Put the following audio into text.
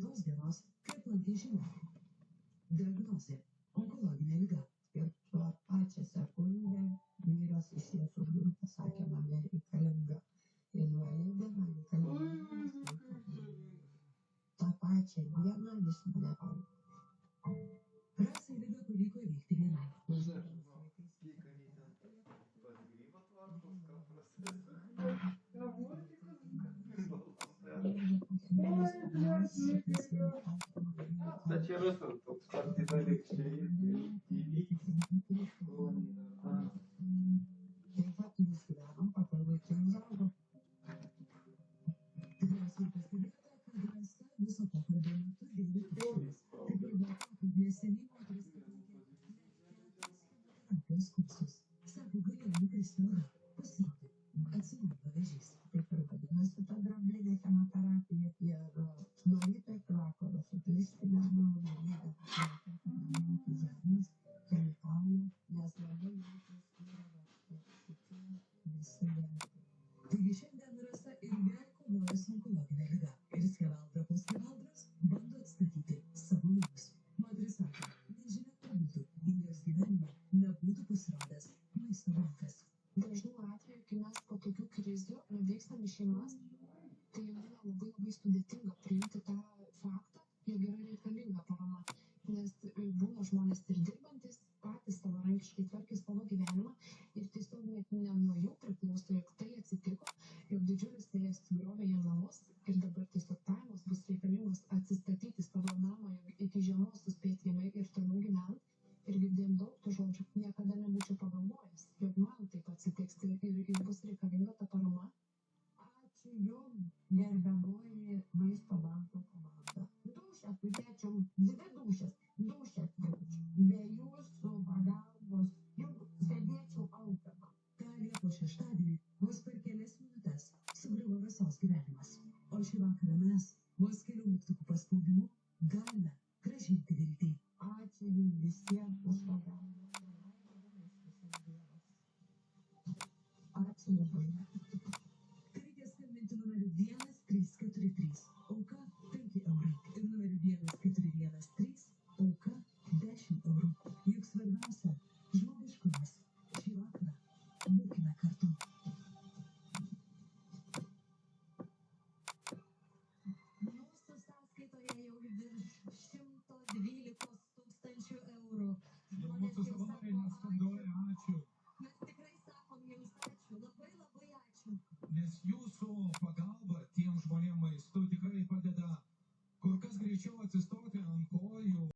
Kitos dienos, kaip lankė žinia. Diagnozė – onkologinė liga. Ir tuo pačią sekundę vyras išėjęs už durų pasakė, man nereikalinga invalidė, man reikalinga. tą pačią dieną jis mane paliko. Rasai ligą pavyko įveikti vienai. Dar čia yra toks partizanykščiai įvykti. Taip pat mes gyvenom, pagal vaikai užaugo. Tikriausiai pastebėjote, kad Rasa viso pokalbio metu dėvi pirštus. Taip ir dėl to, kad neseniai moteris pateikė terapijos kursus. Sako, galėjo nukristi orą. Pasirodė, atsinaujino vėžys. Taip ir vadinasi ta dramblinė chemoterapija. Ir nuo ryto iki vakaro sutvisti nemanau, nemanau, žemės, chemikalijų, nes labai jautrus yra visi vėliau. Taigi šiandien Rasa ir vėl kovoja su onkologine liga. Ir Skeveldras bando atstatyti savo namus. Moteris sako, nežinia, kur būtų, jei jos gyvenime nebūtų pasirodęs maisto bankas. Dažnų atveju, kai mes po tokių krizių vykstam į šeimas, tai būna labai sudėtinga priimti tą faktą, jog yra reikalinga parama. Nes būna žmonės ir dirbantis, patys savarankiškai tvarkė savo gyvenimą ir tiesiog net ne nuo jų priklauso, jog tai atsitiko, jog didžiulis vėjas sugriovė jiem namus ir dabar tiesiog pajamos bus reikalingos atsistatyti savo namą, jog iki žiemos suspėti jame ir toliau gyventi. Ir girdėjom daug tų žodžių, niekada nebūčiau pagalvojęs, jog man taip atsitiks ir bus reikalinga ta parama. Ačiū jums, gerbiamoji maisto banko komanda. Dušę turėčiau, dvi dušės turėčiau. Be jūsų pagalbos jau sėdėčiau alkana. Ta Liepos šeštadienį vos per kelias minutes sugriuvo Rasos gyvenimas. O šį vakarą mes vos kelių mygtukų paspaudimu galime grąžinti viltį. Ačiū jums visiems už pagalbą. Ačiū labai. Reikia skambinti numeriu 1343, auka 5 eurai. Ir numeriu 1413, auka 10 eurų. Juk svarbiausia – žmogiškumas. Šį vakarą būkime kartu. Mūsų sąskaitoje jau virš 112 tūkstančių eurų. Mūsų savanoriai neskanduoja, ačiū. Mes tikrai sakom jums ačiū, labai ačiū. Nes jūsų pagalba tiem žmonėm maistu tikrai padeda kur kas greičiau atsistoti